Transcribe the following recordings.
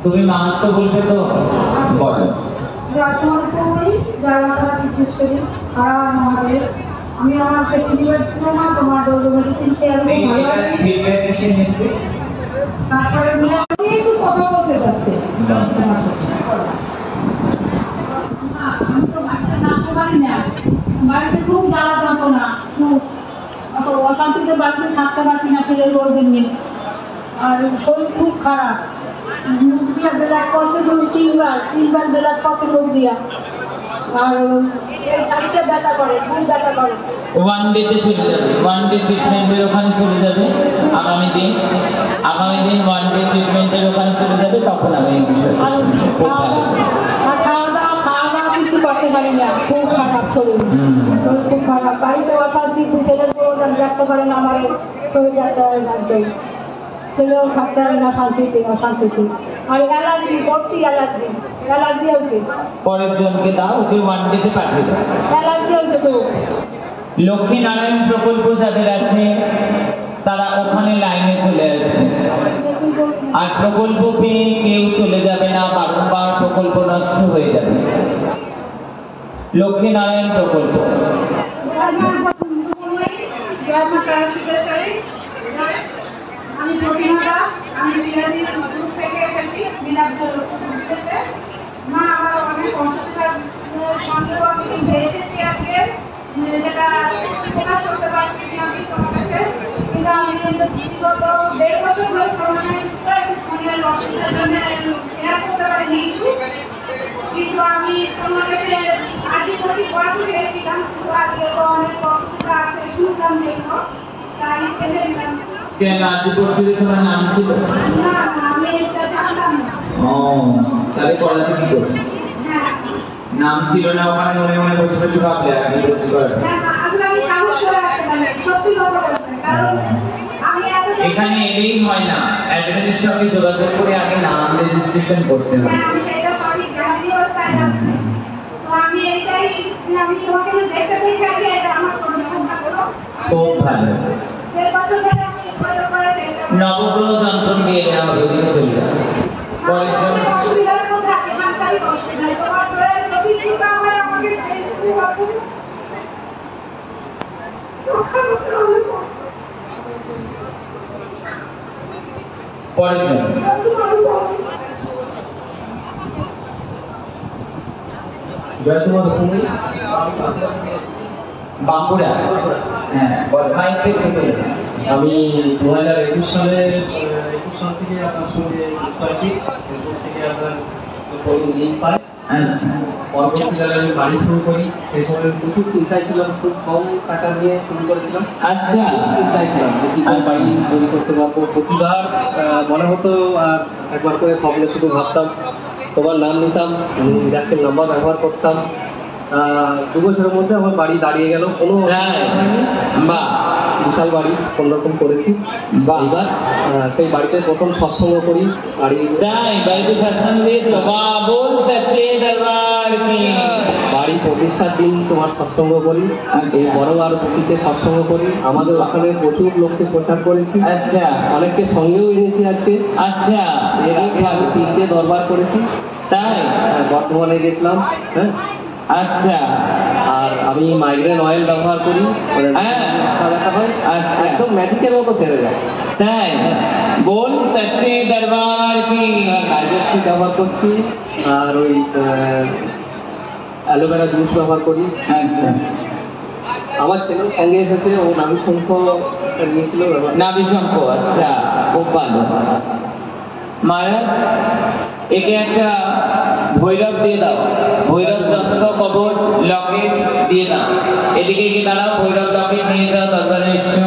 তুমি মাহাত্ম বলবে তো বলো। আমি আমার ফেস্টিভ্যাল ছিল না, তোমার মেডিসিনকে আমি তারপরে আমি একটু কথা বলতে চাচ্ছি। আমি তো বাড়িতে থাকতে পারি না, বাড়িতে খুব জ্বালা যন্ত্রণা, খুব অশান্তিতে বাড়িতে থাকতে পারছি না ছেলের রোজের নিয়ে। আর শরীর খুব খারাপ, মুখ দিয়া বেলার পথে তুমি তিনবার বেলার পথে লোক দিয়া, আর এই শাড়িটা ব্যথা করে, খুব ব্যথা করে। ওয়ান ডেতে চলে যাবে, ওয়ান ডে ট্রিটমেন্টের ওখানে চলে যাবে আগামী দিন ওয়ান ডে ট্রিটমেন্টের ওখানে চলে যাবে, তখন আমি এই বিষয়ে খাওয়া দাওয়া কিছু করতে পারি না, খুব খারাপ শরীর, খুব খারাপ। বাড়িতে অশান্তি, ছেলের প্রয়োজন রাখতে পারে না, আমার শরীর রাখতে হয় লাগবে, ছেলেও থাকতে হবে না শান্তিতে, অশান্তিতে। আর অ্যালার্জি, ভর্তি অ্যালার্জি হয়েছে। পরের জনকে দাও, ওকে ওয়ান ডেতে পাঠিয়ে দাও। অ্যালার্জি হয়েছে তো। লক্ষ্মীনারায়ণ প্রকল্প যাদের আছে তারা ওখানে লাইনে চলে আসবে, আর প্রকল্প পেয়ে কেউ চলে যাবে না, বারংবার প্রকল্প নষ্ট হয়ে যাবে। লক্ষ্মীনারায়ণ প্রকল্প আমি প্রতিমা দাস, আমি বিলাদি থেকে এসেছি, বিলাদ মা আমার অনেক অসুবিধার সঙ্গে আমি এসেছি আজকে, যেটা প্রকাশ করতে পারছি আমি তোমার কাছে। কিন্তু আমি বিগত 1.5 বছর ধরে ফোনের অসুবিধার জন্য শেয়ার করতে পারিনি কিছু, কিন্তু আমি তোমার কাছে আগে পড়াতে পেরেছিলাম, কিন্তু আজকে তো অনেক অসুবিধা আছে শুনলাম, দেখো তাই ফেলে দিলাম। কেন আজ করছিলে, তোমার নাম ছিল না, আমি এটা জানতাম না। ও, তাহলে পড়াতে কি করবে? নাম ছিল না, ওখানে মনে মনে বসে বসে ভাবলে আর কি করছি। এখানে এলেই হয় না, অ্যাডমিনের সঙ্গে যোগাযোগ করে আগে নাম রেজিস্ট্রেশন করতে হবে। খুব ভালো, নবগ্রহ যন্ত্র দিয়ে দেওয়া হবে, চলে যাবে। বাঁকুড়া, হ্যাঁ, আমি 2021 সাল থেকে আপনার সঙ্গে থেকে আপনার লিঙ্ক পাই। পরবর্তীকালে আমি বাড়ি শুরু করি, সেই সময় প্রচুর চিন্তায় ছিলাম, খুব কম টাকা নিয়ে শুরু করেছিলাম। আচ্ছা, চিন্তায় ছিলাম যে কি করে বাড়ি তৈরি করতে পারবো। প্রতিবার মনে হতো, আর একবার করে স্বপ্নে শুধু ভাবতাম, তোমার নাম নিতাম, ডাক্তার নাম্বার ব্যবহার করতাম। 2 বছরের মধ্যে আমার বাড়ি দাঁড়িয়ে গেল, কোনো বিশাল বাড়ি কোনরকম করেছি। এবার সেই বাড়িতে প্রথম সৎসঙ্গ করি, বাড়িতে সৎসঙ্গ দিয়েছো, বাড়ি প্রতিষ্ঠার দিন তোমার সৎসঙ্গ করি, এই বড় আর বুকিতে সৎসঙ্গ করি। আমাদের ওখানে প্রচুর লোককে প্রচার করেছি। আচ্ছা, অনেককে সঙ্গেও এনেছি আজকে। আচ্ছা, এর আগে আমি 3টে দরবার করেছি, তাই বর্তমানে গেছিলাম। হ্যাঁ, আচ্ছা, আর আমি মাইগ্রেন অয়েল ব্যবহার করি, আচ্ছা, একদম ম্যাজিকের মতো সেরে যায়। তাই বল, সচ্চে দরবার কি ডাইজেস্টিক ব্যবহার করছি, আর ওই অ্যালোভেরা জুস ব্যবহার করি। আচ্ছা, আমার ছেলে সঙ্গে এসেছে, ও নাভিশঙ্খ নিয়েছিল। নাভিশঙ্খ, আচ্ছা, খুব ভালো। মহারাজ, একে একটা ভৈরব দিয়ে দাও, ভৈরব যন্ত্র, কবচ, লকেট দিয়ে দাও। এদিকে গিয়ে দাঁড়াও, ভৈরব লকেট নিয়ে যাও, দরবারে এসছো,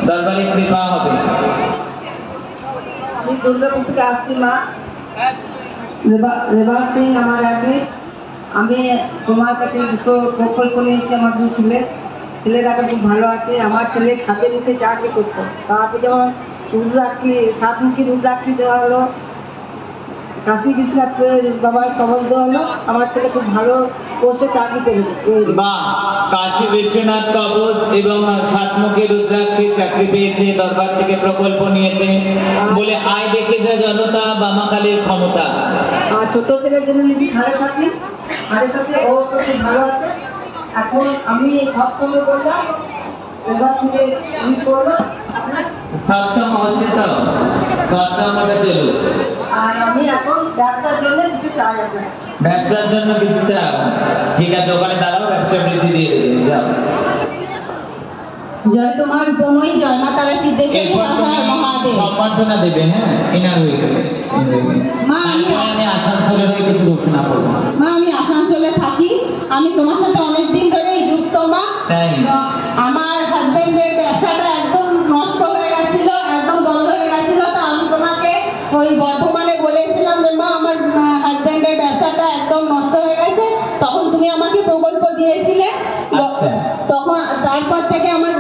দরবারে কৃপা হবে। আমি দুর্গাপুর থেকে আসছি, মা রেবা সিং আমার আগে। আমি তোমার কাছে 2 প্রকল্প নিয়েছি, আমার 2 ছেলেরা খুব ভালো আছে। আমার ছেলে খাতে নিচে চাকরি করতো, তারপরে যেমন রুদ্রাক্ষী, 7মুখী রুদ্রাক্ষী দেওয়া হলো, কাশী বিশ্বনাথ বাবার কবচ দেওয়া হলো। আমার ছেলে খুব ভালো পোস্টে চাকরি পেয়েছে। বা কাশী বিশ্বনাথ কবচ এবং সাতমুখী রুদ্রাক্ষে চাকরি পেয়েছে, দরবার থেকে প্রকল্প নিয়েছে বলে আয় দেখে যা জনতা বামাকালীর ক্ষমতা। আর ছোট ছেলের জন্য নিয়েছি 7.5, 7.5 ও তো খুব ভালো আছে। এখন আমি সৎসঙ্গ করলাম, এবার থেকে আমি করলাম, সৎসঙ্গ হচ্ছে তো, সৎসঙ্গটা চলুক। আর আমি এখন ব্যবসার জন্য কিছু চাই আপনার। ব্যবসার জন্য কিছুটা ঠিক আছে, ওখানে দাঁড়াও, ব্যবসা বৃদ্ধি দিয়ে দেবে, যাও। জয় তোমার উপময়, জয় মা তারা সিদ্ধেশ্বরী, এরপর হর হর মহাদেব। সম্বর্ধনা দেবে, হ্যাঁ, ইনার হয়ে গেলে। মা, আমি আসানসোলের হয়ে কিছু ঘোষণা করবো। মা আমি আসানসোলে থাকি, আমি তোমার সাথে অনেকদিন ধরেই যুক্ত মা। তাই? আমার হাজবেন্ডের ব্যবসাটা একদম নষ্ট হয়ে গেছিল, একদম বন্ধ হয়ে গেছিল, তো আমি তোমাকে ওই বর্ধমানে বলেছিলাম যে মা আমার হাজবেন্ডের ব্যবসাটা একদম নষ্ট হয়ে গেছে, তখন তুমি আমাকে প্রকল্প দিয়েছিলে। আচ্ছা। তখন তারপর থেকে আমার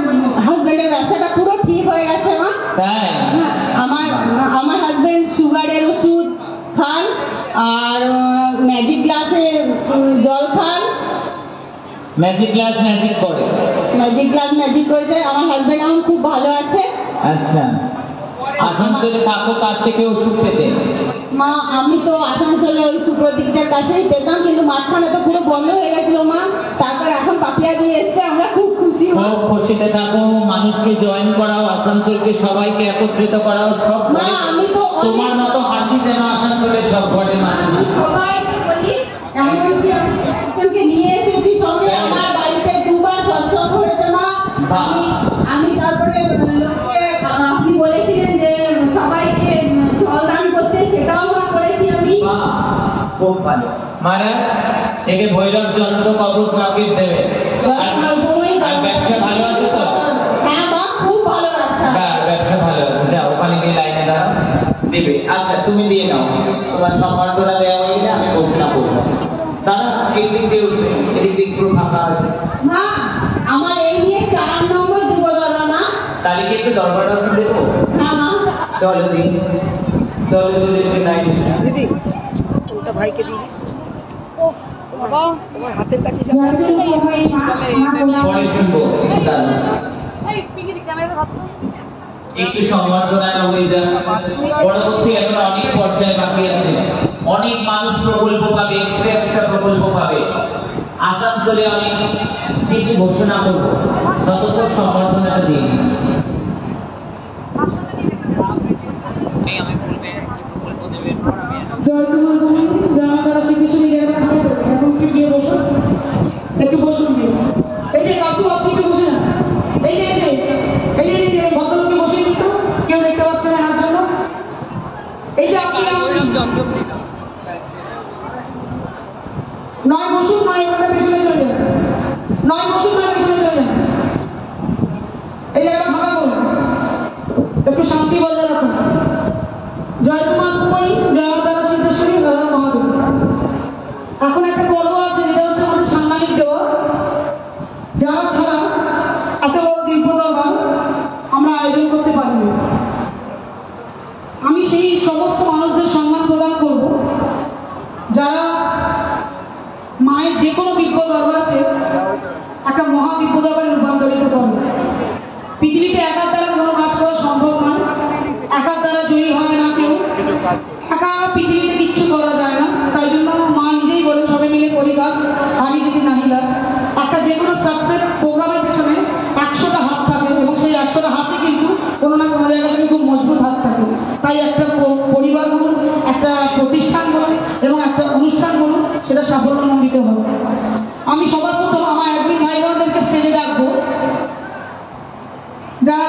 হাজবেন্ডের ব্যবসাটা পুরো ঠিক হয়ে গেছে মা। তাই? আমার হাজবেন্ড সুগারের ওষুধ খান, আর ম্যাজিক গ্লাসে জল খান, ম্যাজিক গ্লাস ম্যাজিক করে। ম্যাজিক গ্লাস ম্যাজিক করে দেয়। আমার হাজবেন্ড এখন খুব ভালো আছে। আচ্ছা, আসানসোলে থাকো, কার থেকে ওষুধ পেতে? মা আমি তো আসানসোলে ওই সুপ্রদীপটার কাছেই পেতাম, কিন্তু মাঝখানে তো পুরো বন্ধ হয়ে গেছিল মা। তারপর এখন পাপিয়া দিয়ে এসছে, আমরা খুব খুশি মা। খুব খুশিতে থাকো, মানুষকে জয়েন করাও, আসানসোলকে সবাইকে একত্রিত করাও, সব মা, ঘরে। আমি তো তোমার মতো হাসি যেন আসানসোলের সব ঘরে মানুষ। সবাইকে বলি, এমনকি আমি একজনকে নিয়ে এসেছি সঙ্গে, আমার বাড়িতে 2 বার সৎসঙ্গ হয়েছে মা। আমি তারপরে লোককে আপনি বলেছিলেন যে সবাইকে জল দান করতে, সেটাও মা করেছি আমি। বাহ, খুব ভালো। মহারাজ, একে ভৈরব যন্ত্র কবচ লকেট দেবে। আর ব্যবসা ভালো আছে তো? হ্যাঁ মা, খুব ভালো ব্যবসা। ব্যবসা ভালো আছে, যাও ওখানে গিয়ে লাইনে দাঁড়াও, দেবে। আচ্ছা, তুমি দিয়ে নাও, তোমার সম্বর্ধনা দেওয়া হয়ে গেলে আমি ঘোষণা করবো। দাদা এই দিক দিয়ে উঠবে, এদিক দিয়ে পুরো ফাঁকা আছে। মা আমার এই নিয়ে 4 নম্বর যুবদল মা। তালিকে একটু দরবারটা দেবো। হ্যাঁ মা। চলো দিন, চলো চলে এসে লাইনে। দিদি ওটা ভাইকে দিই। বাবা তোমার হাতের কাছে পরে শুনবো। একটু সম্বর্ধনা হয়ে যান। পরবর্তী এখন অনেক পর্যায়ে বাকি আছে, অনেক মানুষ প্রকল্প পাবে, এক্সট্রা প্রকল্প পাবে। আসানসোলে অনেক কিছু ঘোষণা করবো, ততক্ষণ সম্বর্ধনাটা দিন। জয় তোমার গুণে, জয় মা তারা সিদ্ধেশ্বরী, এখন একটু গিয়ে বসুন, একটু বসুন গিয়ে। এই যে কাকু, আপনি একটু বসে না। এই যে এই যে ভদ্রলোককে বসে একটু, কেউ দেখতে পাচ্ছে না এর জন্য। এই যে আপনি নয় বসুন, নয় এখানে পেছনে চলে যান, নয় বসুন, নয় পেছনে চলে যান। এই জায়গাটা ফাঁকা করুন, একটু শান্তি বজায় রাখুন। জয় তোমার উপময়ী, জয় মা তারা সিদ্ধেশ্বরী, হর হর মহাদেব। এখন একটা পর্ব আছে, যেটা হচ্ছে আমাদের সাংবাদিক দেওয়া, যারা ছাড়া এত বড় দিব্য দরবার আমরা আয়োজন করতে পারিনি। আমি সেই সমস্ত মানুষদের সম্মান প্রদান করব যারা মায়ের যে কোনো দিব্য দরবারকে একটা মহা দিব্য দরবারে রূপান্তরিত করবে। পৃথিবীতে একার দ্বারা কোনো কাজ করা সম্ভব নয়, একার দ্বারা জয়ী হয় না কেউ, একা পৃথিবীতে কিচ্ছু করা যায় না। তাই জন্য মা নিজেই বলেন, সবাই মিলে করি কাজ, হারি যদি নাহি লাজ। একটা যে কোনো সাকসেস প্রোগ্রামের পেছনে 100টা হাত থাকে, এবং সেই 100টা হাতে কিন্তু কোনো না কোনো জায়গা থেকে খুব মজবুত হাত থাকে। তাই একটা পরিবার বলুন, একটা প্রতিষ্ঠান বলুন, এবং একটা অনুষ্ঠান বলুন, সেটা সাফল্যমণ্ডিত হবে। আমি সবার প্রথম আমার অ্যাডমিন ভাই বোনদেরকে স্টেজে রাখবো, যারা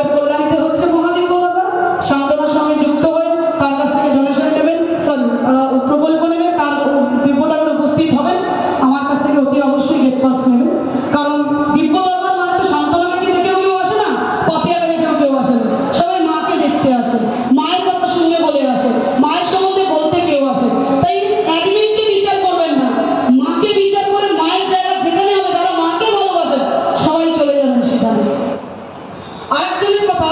আমাদের কল্যাণীতে হচ্ছে মহাদিব্য দাদা, সান্ত্বনার সঙ্গে যুক্ত হয়ে তার কাছ থেকে ডোনেশন নেবেন, প্রকল্প নেবেন, তার দিব্যদাগর উপস্থিত হবেন, আমার কাছ থেকে অতি অবশ্যই গেট পাস নেবেন। কারণ দিব্য দরবার মানে তো সান্ত্বনাকে কি দেখেও কেউ আসে না, পথিয়াকে দেখেও কেউ আসে না, সবাই মাকে দেখতে আসে, মায়ের কথা শুনে বলে আসে, মায়ের সম্বন্ধে বলতে কেউ আসে। তাই অ্যাডমিনকে বিচার করবেন না, মাকে বিচার করে মায়ের জায়গা যেখানে হবে, যারা মাকে ভালোবাসে সবাই চলে যাবেন সেখানে। আরেকজনের কথা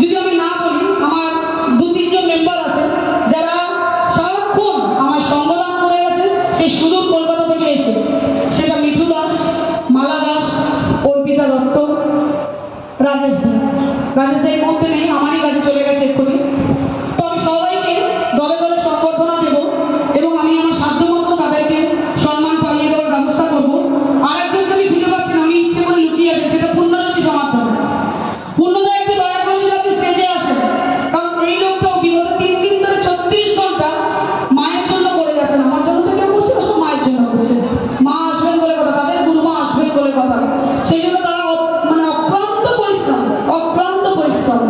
যদি আমি না বলি, আমার 2-3 মেম্বার আছে যারা সারাক্ষণ আমার সংগ্রাম করে গেছে, সেই সুদূর কলকাতা থেকে এসে, সেটা মিঠু দাস, মালা দাস, অর্পিতা দত্ত, রাজেশ দা। রাজেশ দা এই মুহূর্তে নেই, আমারই কাছে চলে গেছে এক্ষুনি। তো আমি সবাইকে দলে দলে সংবর্ধনা দেব এবং আমি আমার সাধ্যমতো তাদেরকে সম্মান পাইয়ে দেওয়ার ব্যবস্থা করবো। আর একজনকে আমি খুঁজে পাচ্ছি না, আমি ইচ্ছে করে লুকিয়ে আছি, সেটা পূর্ণজ্যোতি সমাধান। পূর্ণদা একটু দয়া করে যদি আপনি স্টেজে আসেন, কারণ এই লোকটাও বিগত 3 দিন ধরে 36 ঘন্টা মায়ের জন্য করে যাচ্ছেন। আমার জন্য তো কেউ করছে না, সব মায়ের জন্য করছে। মা আসবেন বলে কথা, তাদের গুরুমা আসবেন বলে কথা, সেই জন্য তারা অক্লান্ত পরিশ্রম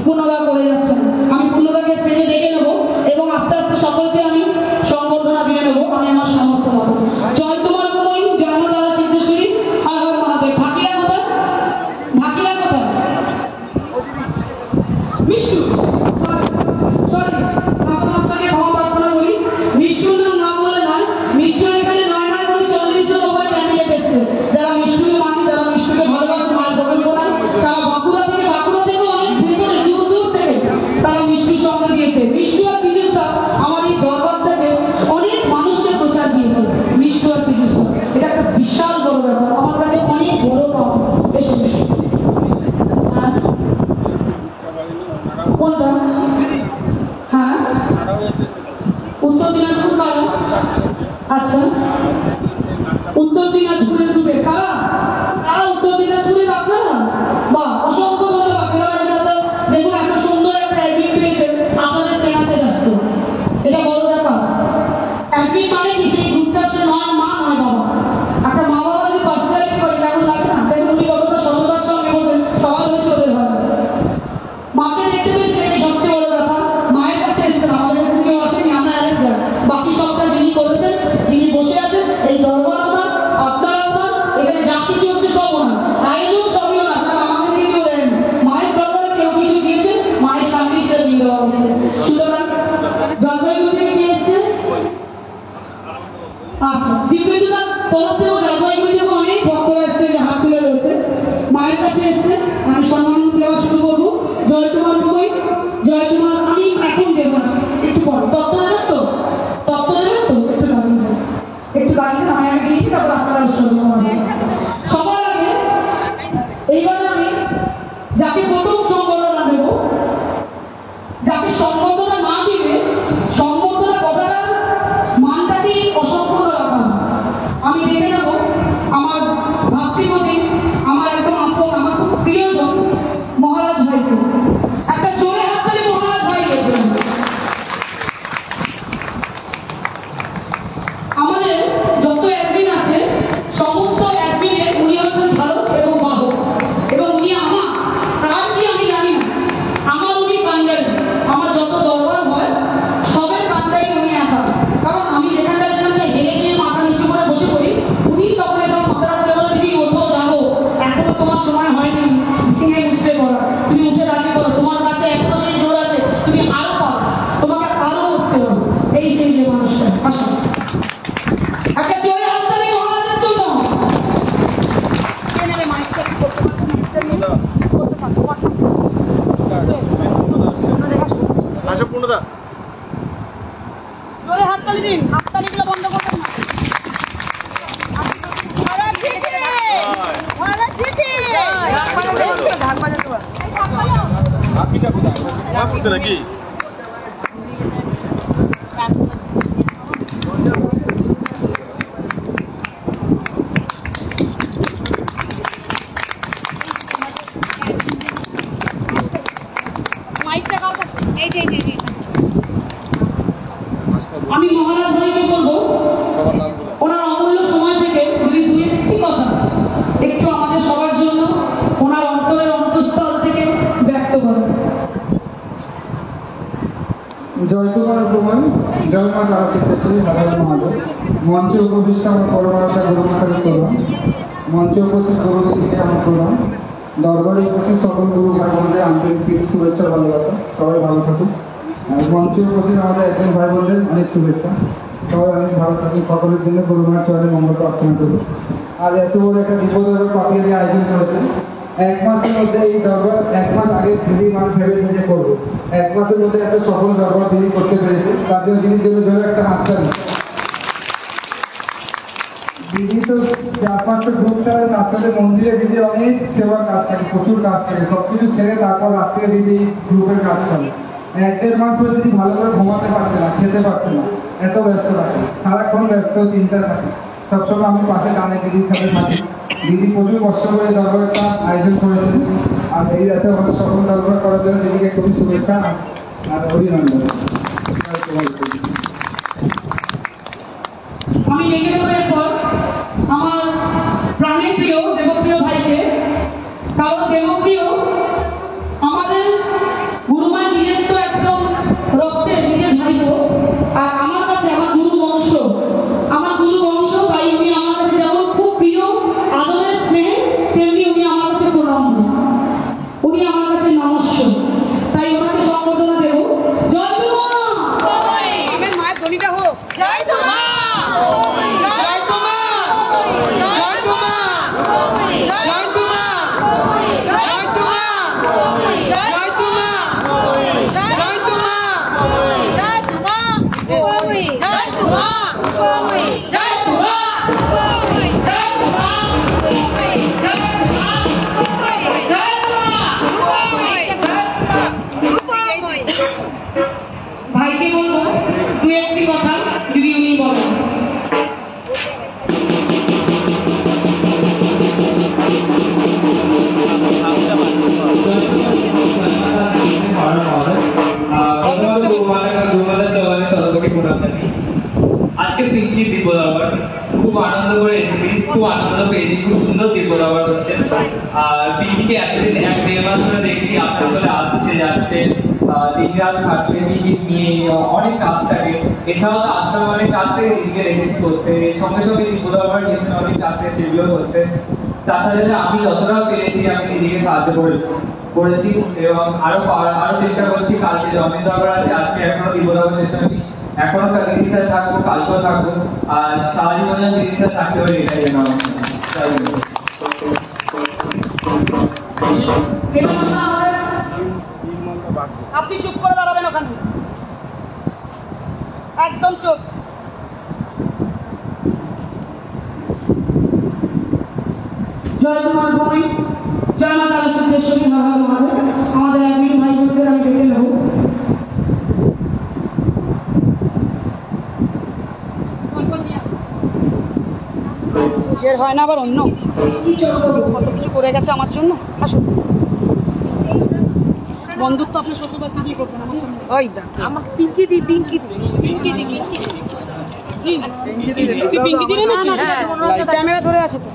পূর্ণদা করে যাচ্ছেন। আমি পূর্ণদাকে স্টেজে ডেকে নেবো এবং আস্তে আস্তে সকলকে আমি সংবর্ধনা দিয়ে নেবো আমি আমার সামর্থ্য মতো। জয় তোমার কুময়ী, জয় মা তারা সিদ্ধেশ্বরী, হর হর মহাদেব। ঢাকিরা কোথায়? ঢাকিরা কোথায়? মিষ্টু, সরি মাস্টারকে ক্ষমা প্রার্থনা করি, মিষ্টুর নাম না বলে নয়। মিষ্টুর এখানে 9 করে 40 উপরে ক্যান্ডিডেট এসছে, যারা মিষ্টুকে মানে, যারা মিষ্টুকে ভালোবাসে, মায়ের প্রকল্প নাই, সারা বাঁকুড়া থেকেও অনেক ভিতরে দূর দূর থেকে তারা মিষ্টুর সঙ্গে দিয়েছে। মিষ্টু আর পীযুষদা আমার এই দরবার থেকে অনেক মানুষকে প্রচার দিয়েছে। মিষ্টু আর পীযুষদা, এটা একটা বিশাল বড় ব্যাপার, আমার কাছে অনেক বড় পাওয়া। এসে কোনটা? হ্যাঁ, উত্তর দিনাজপুর কারা? আচ্ছা, উত্তর দিনাজপুরের গ্রুপে কারা? কারা উত্তর দিনাজপুরের? আপনারা? বাহ, অসংখ্য ধন্যবাদ। দেখুন এত সুন্দর একটা অ্যাডমিন পেয়েছেন, আপনাদের চেনাতে ব্যস্ত, এটা বড় ব্যাপার। অ্যাডমিন মানে কি? সেই গ্রুপটা সে নয় মা নয় বাবা। একটা মা বাবা যদি পার্সোনালিটি করে কেমন লাগে না? দেখুন উনি কতটা সততার সঙ্গে বলছেন, সবাই হয়েছে ওদের ভালো। মাকে দেখতে পেয়েছেন, এটাই সবচেয়ে বড় ব্যাপার। মায়ের কাছে এসেছেন, আমাদের কাছে কেউ আসেনি, আমরা অ্যারেঞ্জ যাই। বাকি সবটা যিনি করেছেন, যিনি বসে আছেন, এই দরবার ওনার, আপনারা ওনার, এখানে যা কিছু হচ্ছে সব ওনার, আয়োজন সবই ওনার। তারা আমাকে দিয়ে কেউ দেন, মায়ের দরবারে কেউ কিছু দিয়েছে, মায়ের সামনে সেটা দিয়ে দেওয়া হয়েছে। সুতরাং জলপাইগুড়ি থেকে কে এসছে? আচ্ছা, দিব্যেন্দুদার তরফ থেকেও জলপাইগুড়ি থেকে অনেক ভক্তরা এসছে, যে হাত তুলে রয়েছে, মায়ের কাছে এসছে। আমি সম্মান দেওয়া শুরু করবো। জয় তোমার কুময়ী, জয় তোমার। আমি এখন দেবো না, একটু পর। তত্ত্ব দেবেন তো? তত্ত্ব দেবেন তো? একটু দাঁড়িয়ে যান, একটু দাঁড়িয়ে যান, আমি আগে দিয়েছি, তারপর আপনারা উৎসর্গ করবেন। সবার আগে এইবার আমি যাকে প্রথম সম্বর্ধনা দেবো, যাকে সম্বর্ধনা না দিলে সম্বর্ধনা কথাটা মানটাকেই অসম্পূর্ণ রাখা। আমি ডেকে নেবো আমার ভাতৃপতি, আমার একদম আপন, আমার খুব প্রিয়জন মহারাজ ভাইকে। একটা জোরে হাততালি মহারাজ ভাইকে। আমাদের যত অ্যাডমিন আছে, সমস্ত অ্যাডমিনের উনি হচ্ছেন ধারক এবং বাহক, এবং উনি আমার কার কি আমি জানি না, আমার উনি কান্ডারি। আমার যত দরবার হয় সবের কান্ডারি উনি একা। কারণ আমি যেখানটা হেরে গিয়ে মাথা নিচু করে বসে পড়ি, উনি তখন এসব মাথাটা তুলে বলে, দিদি ওঠো, যাবো, এখনো তোমার সময় হয়নি মিটিংয়ে বুঝতে পারো, তুমি উঠে দাঁড়িয়ে করো, তোমার কাছে এখনো সেই জোর আছে, তুমি আরো পারো, তোমাকে আরো উঠতে হবে। এই সেই যে মানুষটা। আসো, একটা জোরে হাততালি মহারাজের জন্য। আসো পূর্ণদা, জোরে হাততালি দিন, হাততালিগুলো বন্ধ করবেন না। বাকিটা কোথায়? মাছ করতে নাকি? আমি মহারাজ ভাইকে বলবো ওনার অমূল্য সময় থেকে যদি 2-1টি কথা একটু আমাদের সবার জন্য ওনার অন্তরের অন্তঃস্থল থেকে জয় তোমার উপমান, জয় মা তারা সিদ্ধেশ্বরী হাজার মহাদেব। মঞ্চে উপবিষ্ট আমার পরমাতা গুরুমাতাকে প্রণাম, মঞ্চে উপস্থিত গুরুদেবীকে আমার প্রণাম, দরবারে উপস্থিত সকল গুরু ভাই বোনদের আন্তরিক প্রীতি শুভেচ্ছা ভালোবাসা, সবাই ভালো থাকুন। আর মঞ্চে উপস্থিত আমাদের একজন ভাই বোনদের অনেক শুভেচ্ছা, সবাই অনেক ভালো থাকুন। সকলের জন্য গুরুমার চরণে মঙ্গল প্রার্থনা করুন। আজ এত বড় একটা দিব্যদরবার পাপিয়ালি আয়োজন করেছেন। এক মাসের মধ্যে এই দরবার, এক মাস আগে দিদি মান ভেবেছে যে করবো, এক মাসের মধ্যে একটা সফল দরবার দিদি করতে পেরেছে, তার জন্য দিদির জন্য জন্য একটা হাততালি। দিদি তো 4-5টা গ্রুপ চালায়, তার সাথে মন্দিরে দিদি অনেক সেবার কাজ থাকে, প্রচুর কাজ থাকে, সবকিছু ছেড়ে তারপর রাত্রে দিদি গ্রুপের কাজ করে। 1-1.5 মাস ধরে দিদি ভালো করে ঘুমাতে পারছে না, খেতে পারছে না, এত ব্যস্ত থাকে, সারাক্ষণ ব্যস্ত চিন্তা থাকে। সবসময় আমি পাশে টানে দিদির সাথে থাকি। দিদি প্রচুর কষ্ট করে দরবারটা আয়োজন করেছেন, আর এই রাতে আমাদের সফল দরবার করার জন্য দিদিকে খুবই শুভেচ্ছা আর অভিনন্দন। আমি ডেকে নেব এরপর আমার প্রাণের প্রিয় দেবপ্রিয় ভাইকে, কারণ দেবপ্রিয় আমাদের গুরুমায় নিজের তো একদম রক্তের নিজের ভাই, আর আমার কাছে আমার গুরু বংশ, তাই উনি আমার কাছে যেমন খুব প্রিয় আদরের স্নেহ, তেমনি উনি আমার কাছে প্রণম্য, উনি আমার কাছে নমস্য। তাই ওনাকে সম্বোধনা দেব। জয় মা, আমার মায়ের ধ্বনিটা হোক। জয় মা, জয় মা, জয় মা, জয় মা, জয় মা, জয় মা, জয় মা, ভাইকে বলবো দু একটি কথা যদি উনি বলেন। আজকে পিঙ্কি দিব্য দরবার খুব আনন্দ করে এসেছি, খুব আনন্দ পেয়েছি, খুব সুন্দর দিব্য দরবার হচ্ছে। আর পিঙ্কিকে এতদিন 1-1.5 মাস ধরে দেখছি আস্তে করে আসছে যাচ্ছে, দিন রাত খাচ্ছে, পিঙ্কি নিয়ে অনেক কাজ থাকে। এছাড়াও তো আশ্রম অনেক কাজ থেকে দিদিকে রেখেছি করতে, সঙ্গে সঙ্গে দিব্য দরবার নিয়েছেন অনেক কাজ থেকে সেগুলো করতে। তার সাথে আমি যতটা পেরেছি আমি দিদিকে সাহায্য করেছি এবং আরো চেষ্টা করছি। কালকে জন্মের দরবার আছে, আজকে এখনো দিব্য দরবার শেষ হয়নি, এখনো দিদির সাথে থাকবো, কালকেও থাকবো, আর সারা জীবন দিদির সাথে থাকতে হবে, এটাই যেন আপনি চুপ করে দাঁড়াবেন ওখানে, একদম চুপ। জয় তোমার ভূমি, জয় মা তারা সিদ্ধেশ্বরী হাজার মহাদেব। আমাদের একদিন ভাই বোনদের আমি ডেকে নেব। জের হয় না আবার অন্য কত কিছু করে গেছে আমার জন্য। আসুন, বন্ধুত্ব আপনার শ্বশুরবাড়িতে দিয়ে করবেন আমার সঙ্গে। ওই দেখ আমাকে পিঙ্কি দি পিঙ্কি দি ক্যামেরা ধরে আছে তো।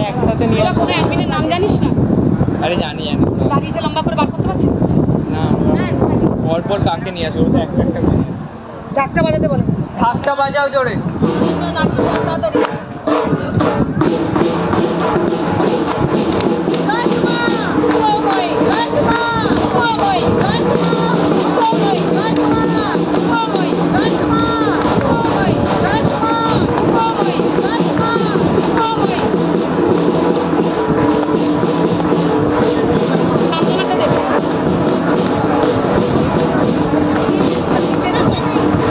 একসাথে নিয়ে কোনো অ্যাডমিনের নাম জানিস না? আরে জানি দাঁড়িয়ে লম্বা করে বার করতে পারছিস না, পরপর কাকে নিয়ে আসবো, তো একটা একটা করে ঢাকটা বাজাতে বলে। ঢাকটা বাজাও জোরে।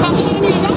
সামনে নিয়ে যা।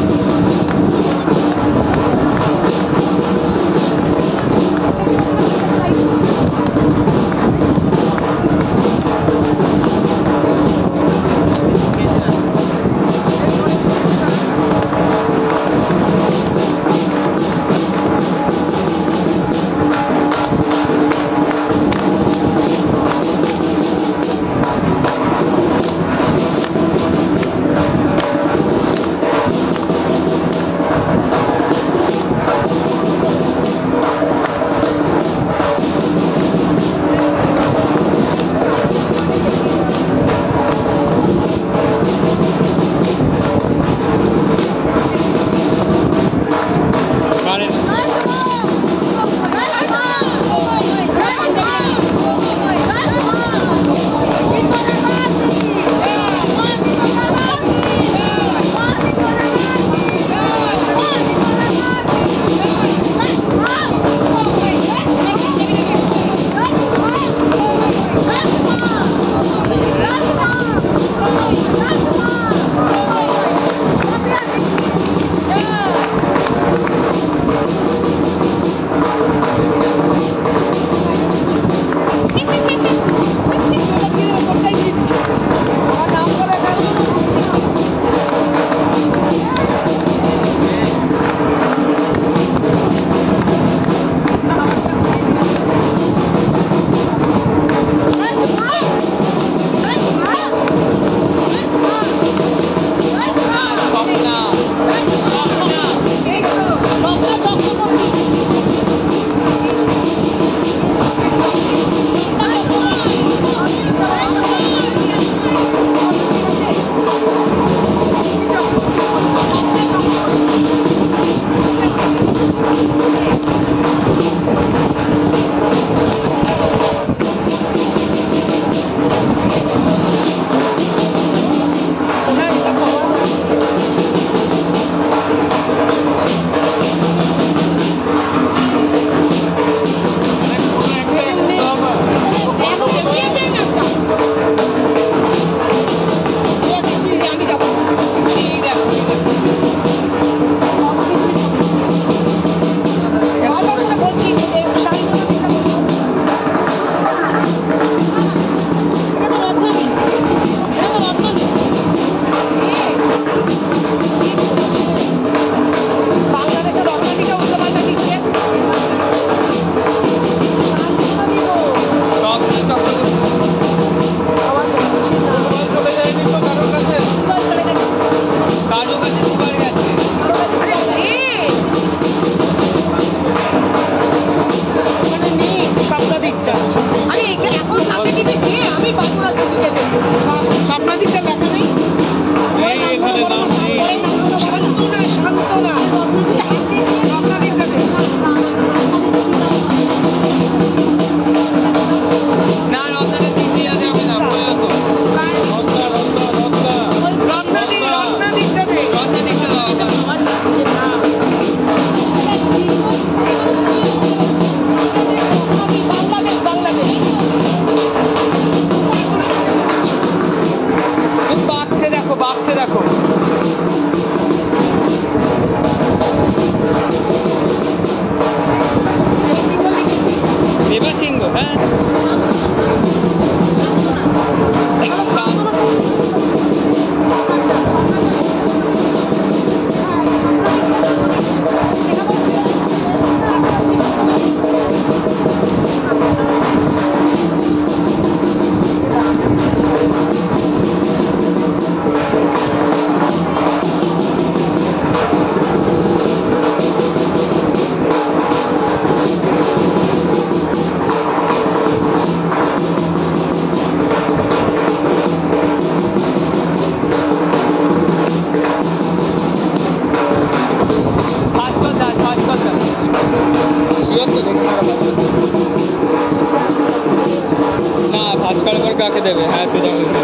না ভাস্কর করে কাকে দেবে? হ্যাঁ সেটা বলবে।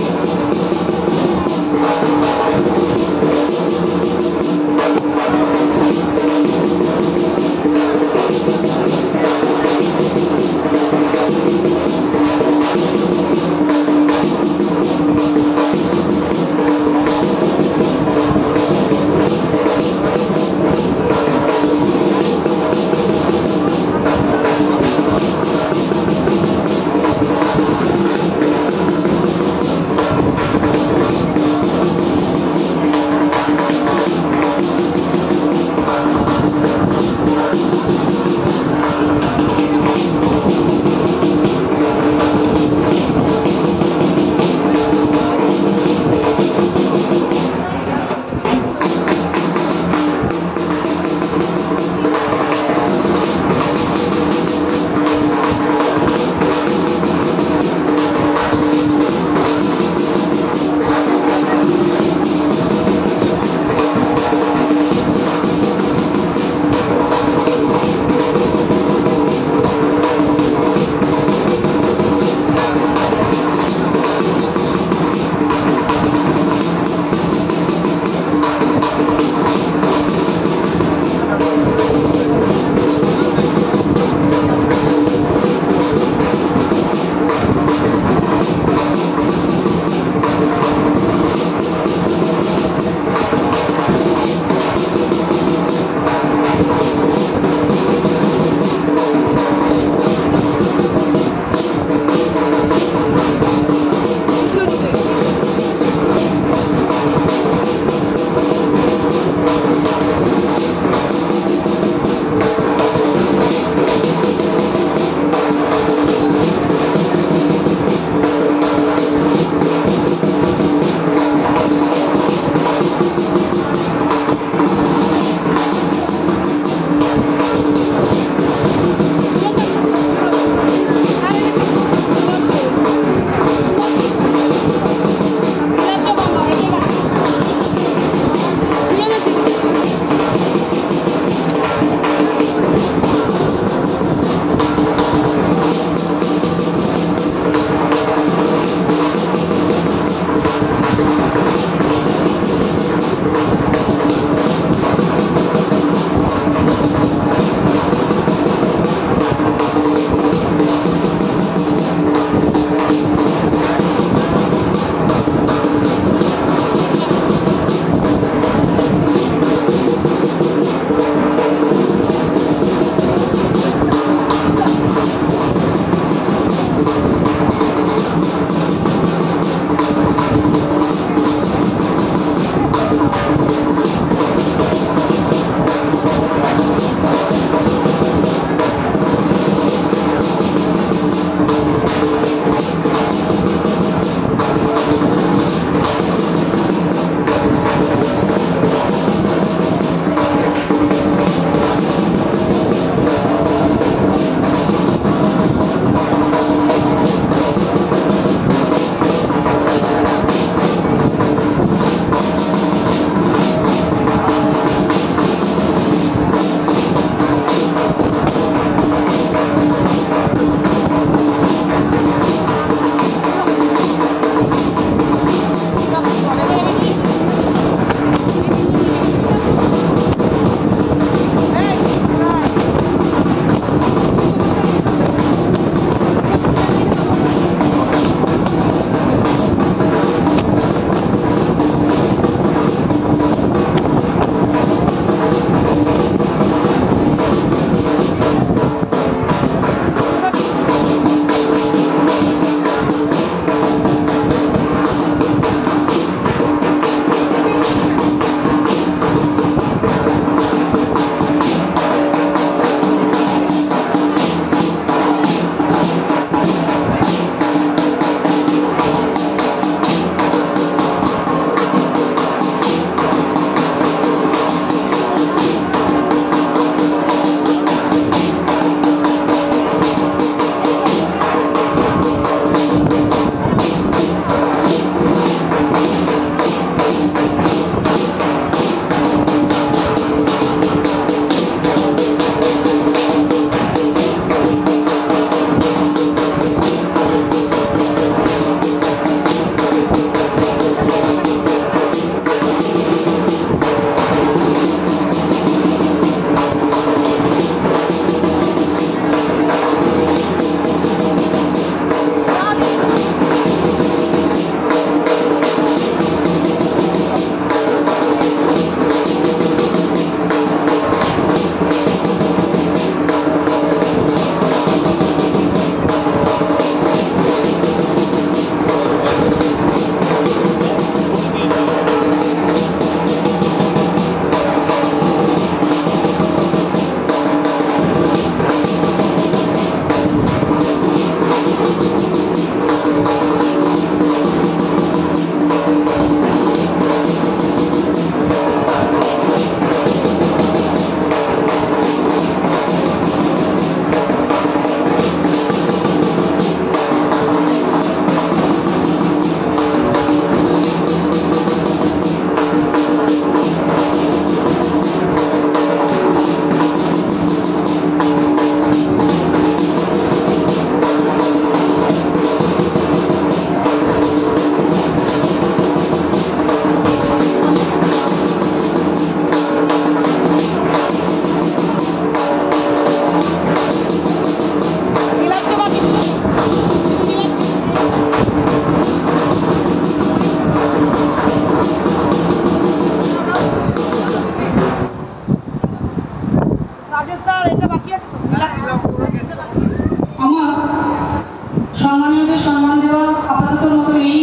মায়েদের সম্মান দেওয়া আপাতত মতো এই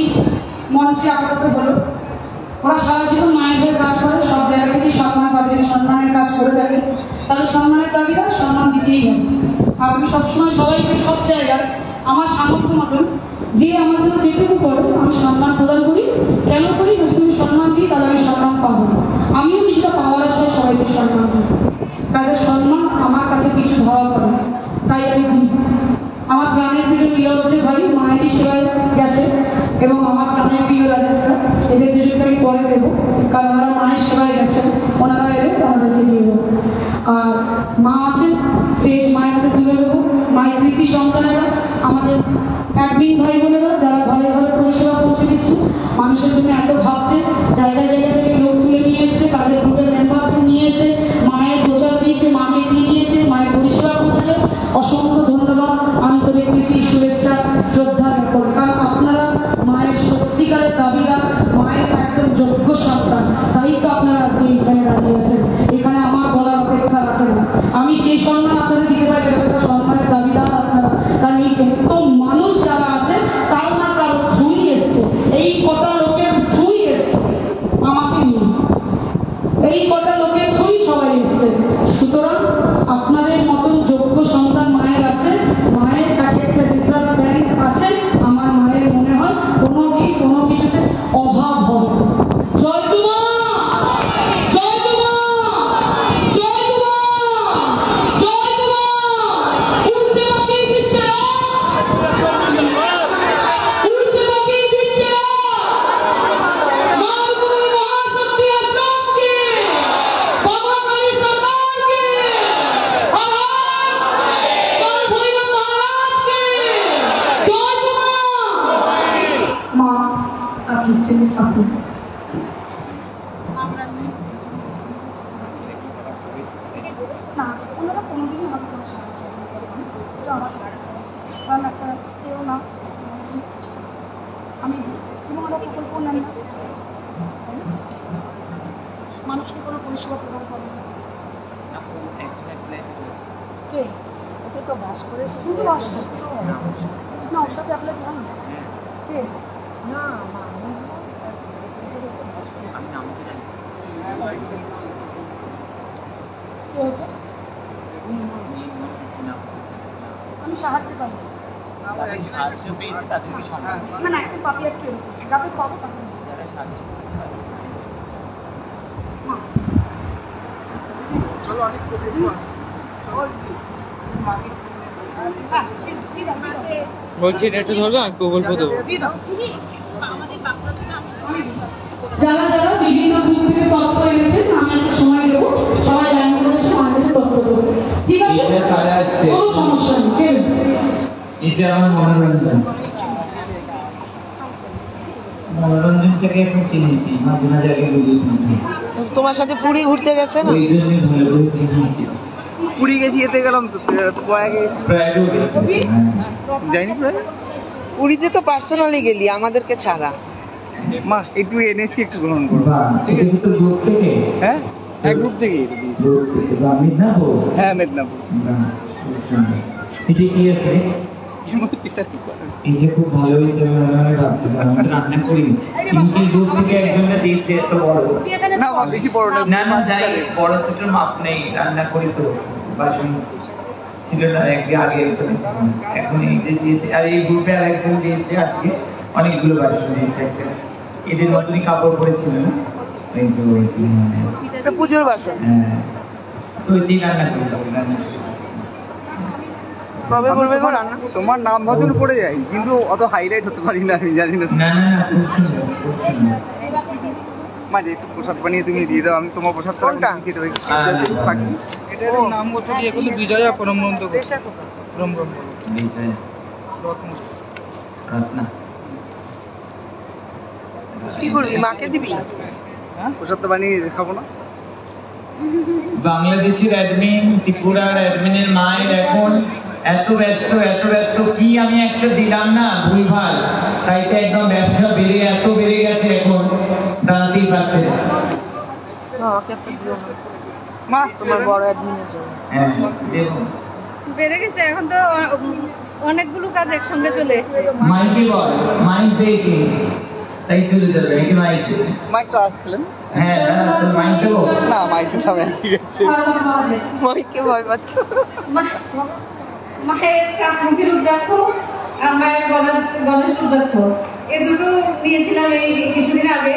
মঞ্চে আপাতত হলো। ওরা সারা জীবন মায়েদের কাজ করে, সব জায়গা থেকে সম্মান পাবে, সম্মানের কাজ করে থাকে, তাহলে সম্মানের দাবিদার সম্মান দিতেই হবে। আর আমি সবসময় সবাইকে সব জায়গায় আমার সামর্থ্য মতন যে আমার জন্য যেটুকু করে আমি সম্মান প্রদান করি। কেন করি? যদি তুমি সম্মান দিই তাহলে আমি সম্মান পাবো। আমিও কিছুটা পাওয়ার আশায় সবাইকে সম্মান দিই। তাদের সম্মান আমার কাছে কিছু ধরা পড়ে, তাই আমি দিই। আমার প্রাণের প্রিয় মিলন হচ্ছে ভাই মায়েরই সেবায় গেছে, এবং আমার প্রাণের প্রিয় রাজেশরা, এদের দুজনকে আমি পরে দেবো, কারণ ওরা মায়ের সেবায় গেছেন। ওনারা এলে আমাদেরকে দিয়ে দেবো। আর মা আছেন, স্টেজ মায়ের হাতে তুলে দেবো। মায়ের কৃতি সন্তানেরা, আমাদের অ্যাডমিন ভাই বোনেরা যারা ঘরে ঘরে পরিষেবা পৌঁছে দিচ্ছে, মানুষের জন্য এত ভাবছে, জায়গায় জায়গা থেকে লোক তুলে নিয়ে এসছে, তাদের গ্রুপের মেম্বারকে নিয়ে এসে মায়ের প্রচার দিয়েছে, মাকে চিনিয়েছে, মায়ের পরিষেবা পৌঁছেছে। অসংখ্য ধন্যবাদ, আন্তরিক প্রীতি, শুভেচ্ছা, শ্রদ্ধা জ্ঞাপন। কারণ আপনারা মায়ের সত্যিকারের দাবিদার, মায়ের একদম যোগ্য সন্তান, তাই তো আপনারা আজকে এখানে দাঁড়িয়েছেন। এখানে আমার বলার অপেক্ষা রাখেন না। আমি সেই সম্মান আপনাদের দিতে পারি, একটা সম্মানের দাবিদার আপনারা। কারণ এই এত মানুষ যারা আছে, কারো না কারো থ্রুই এসছে, এই কটা লোকের থ্রুই এসছে আমাকে নিয়ে, এই কটা লোকের থ্রুই সবাই এসছে। সুতরাং আপনাদের মতন যোগ্য সন্তান মায়ের আছে, মায়ের একটা রিজার্ভ ব্যাংক আছে। আমার মায়ের মনে হয় কোনো দিন কোনো কিছুতে অভাব হবে। জয় তোমা, জয় তোমা, জয় তোমা, জয় তোমা। উঠছে বাকি দিচ্ছে না, উঠছে বাকি দিচ্ছে না। মাতৃ মহাশক্তি আসনকে, বাবা কালী সরকারকে, মা আপনি স্টেজের সামনে। না, ওনারা কোনোদিনই আমাকে কোনো সাহায্য করেন, এটা আমার কারণ একটা কেউ না, আমি এবং ওরা প্রকল্প নেন না, মানুষকে কোনো পরিষেবা প্রদান করেন না। কে? ওকে তো বাস করে শুধু বাস না, ওর সাথে অ্যাপ্লাই করেন না। কে? না, আমি নাম তো জানি। কি হয়েছে? আমি সাহায্য পাবো না, না, এখন পাবি আর কি যাতে পাবো তাকে বলছি এটা একটু ধরবে, আমি প্রকল্প দেবো। যারা যারা বিভিন্ন গ্রুপ থেকে তথ্য এনেছেন, আমি একটা সময় দেবো, সবাই লাইন করেছে, আমার কাছে তথ্য দেবো। ঠিক আছে, কোনো সমস্যা নেই। কে? এটা আমার মনোরঞ্জন। মনোরঞ্জন থেকে এখন চিনেছি, মাঝে মাঝে আগে তোমার সাথে পুরী ঘুরতে গেছে না? ওই জন্যই ভালো করে চিনেছি। পুরী গেছি, এতে গেলাম তো, প্রয়াগে গেছি। প্রয়াগেও গেছি। যাইনি প্রয়াগ? পুরীতে তো পার্সোনালি গেলি, আমাদেরকে ছাড়া। মা একটু এনেছি, একটু গ্রহণ করবো। বাহ, এটা তো গ্রুপ থেকে? হ্যাঁ, এক গ্রুপ থেকে দিয়েছি। গ্রুপ থেকে। বাহ, মেদিনীপুর? হ্যাঁ, মেদিনীপুর। বাহ, খুব সুন্দর। এটা কি আছে? এই যে খুব ভালো হয়েছে, আমি ভাবছিলাম আমি তো রান্না করি, কিন্তু গ্রুপ থেকে একজনটা দিয়েছে এত বড়। না, বেশি বড় না না, যাই বড় ছোট মাপ নেই, রান্না করি তো। বাসন ছিল না আগে, এখন এই যে দিয়েছে। আর এই গ্রুপে আরেকজন দিয়েছে, আজকে অনেকগুলো বাসন দিয়েছে। একটা এদের মতনই কাপড় পরেছিল না, এই যে এটা পুজোর বাসন। হ্যাঁ, তো ওই দিন রান্না করি, রান্না করি। কবে করবে গো রান্না? তোমার নাম ভজন পড়ে যায়, কিন্তু অত হাইলাইট হতে পারি না, আমি জানি না। না না না, খুব সুন্দর, খুব সুন্দর। মাঝে একটু প্রসাদ বানিয়ে তুমি দিয়ে দাও, আমি তোমার প্রসাদ খেতে পারি। এটার নাম কত দিয়ে কিন্তু বিজয়া পরমব্রহ্ম ব্রহ্ম বিজয় রত্না। কি করবি, মাকে দিবি? প্রসাদ বানিয়ে খাবো না? বাংলাদেশের অ্যাডমিন, ত্রিপুরার অ্যাডমিনের মায়ের এখন এত ব্যস্ত কি আমি একটা দিলাম না ভুলভাল, তাই তো একদম ব্যবসা এত বেড়ে গেছে, এখন দাঁড়াতেই পারছে না। আমাকে একটা দিও না মা, তোমার বড় অ্যাডমিনের জন্য। হ্যাঁ, দেবো। বেড়ে গেছে এখন তো অনেকগুলো কাজ একসঙ্গে চলে এসেছে। মাইকে বল, মাইক দেখি তাই চলে যাবে। এই মাইক, মাইক তো আসছিলেন হ্যাঁ মাইকে বল না, মাইকের সামনে ঠিক আছে। মাইকে ভয় পাচ্ছ? মায়ের মুখের রুদ্রাক্ষ আর মায়ের গণেশ রুদ্রাক্ষ, এই দুটো নিয়েছিলাম এই কিছুদিন আগে।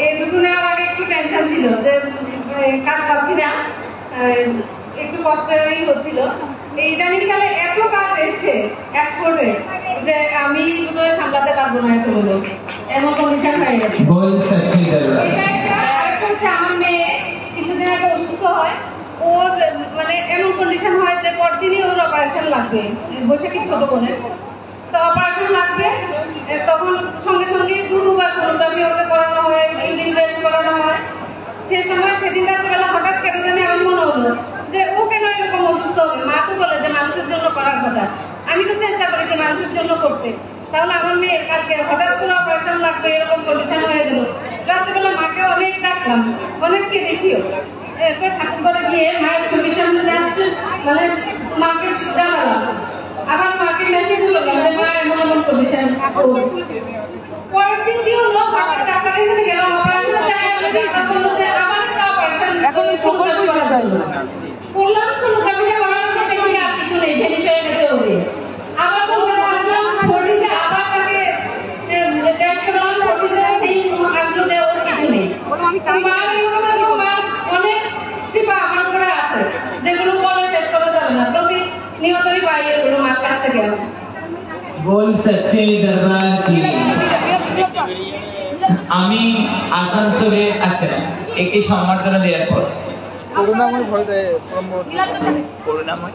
এই দুটো নেওয়ার আগে একটু টেনশন ছিল যে কাজ পাচ্ছি না, একটু কষ্টই হচ্ছিল। এই ইদানিংকালে এত কাজ এসছে এক্সপোর্টে যে আমি বোধহয় সামলাতে পারবো না এতগুলো, এমন কন্ডিশন হয়ে গেছে। এটা একটা আরেকটা হচ্ছে আমার মেয়ে কিছুদিন আগে অসুস্থ হয়, ওর মানে এমন কন্ডিশন হয় যে পরদিনই ওর অপারেশন লাগবে, বৈশাখী ছোট বোনের তো অপারেশন লাগবে। তখন সঙ্গে সঙ্গে দুবার সোনোগ্রাফি ওকে করানো হয়, ইউরিন টেস্ট করানো হয়। সেই সময় সেদিন রাত্রেবেলা হঠাৎ কেন জানি আমার মনে হলো যে ও কেন এরকম অসুস্থ হবে। মা তো বলে যে মানুষের জন্য করার কথা, আমি তো চেষ্টা করি যে মানুষের জন্য করতে। তাহলে আমার মেয়ের কালকে হঠাৎ করে অপারেশন লাগবে এরকম কন্ডিশন হয়ে গেল। রাত্রেবেলা মাকে অনেক ডাকলাম, অনেককে দেখিও। এরপর ঠাকুর করে গিয়ে মায়ের ছবির সামনে আসছে, মানে মাকে জানালাম, আবার মাকে মেসেজ করলাম যে মা এমন এমন কন্ডিশন। পরের দিন কি হলো, মাকে ডাক্তারের কাছে গেলাম, অপারেশন বললো যে আবার একটা অপারেশন এখন করলাম। সোনোগ্রাফিটা করার সময় দেখি আর কিছু নেই, ফেনিশ হয়ে গেছে ওকে। আবার কলকাতা আসলাম, ফোর্টিতে আবার তাকে টেস্ট করলাম, ফোর্টিতে সেই আসলে ওর কিছু নেই। মার অনেক কৃপা আমার উপরে আছে যেগুলো বলে শেষ করা যাবে না, প্রতিনিয়তই পাই এগুলো মার কাছ থেকে। बोल सच्चे दरबार की। আমি আসানসোলে আচ্ছা একটি সম্মাননা দেওয়ার পর করুণাময় ভয় দেয়, করুণাময়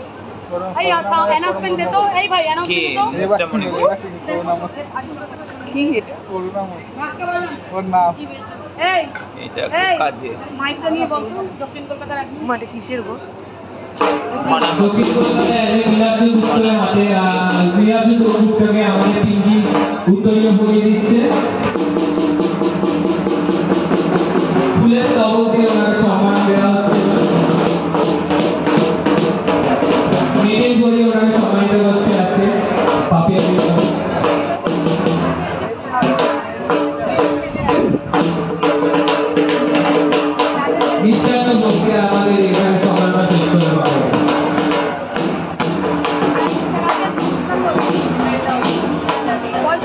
এই অ্যানাউন্সমেন্ট দে তো, এই ভাই অ্যানাউন্সমেন্ট দে তো। করুণাময় কি এটা? করুণাময় ওর নাম। এই এটা এই কাজে মাইকটা নিয়ে বল তো, দক্ষিণ কলকাতার একদম মাঠে কিসের গো? দক্ষিণ কলকাতায় অ্যাডমিন মিলাদুল উত্তরের হাতে মিলাদুল উত্তরকে আমাদের পিঙ্কি উত্তরীয় পরিয়ে দিচ্ছে। ফুলের তবক দিয়ে ওনাকে সম্মান দেওয়া হচ্ছে। মেয়ের পরে ওনাকে সম্মানিত করছে আজকে পাপিয়া নিঃশ্বাস বলতে আমাদের এখানে সম্মানটা শেষ করে দেওয়া হবে।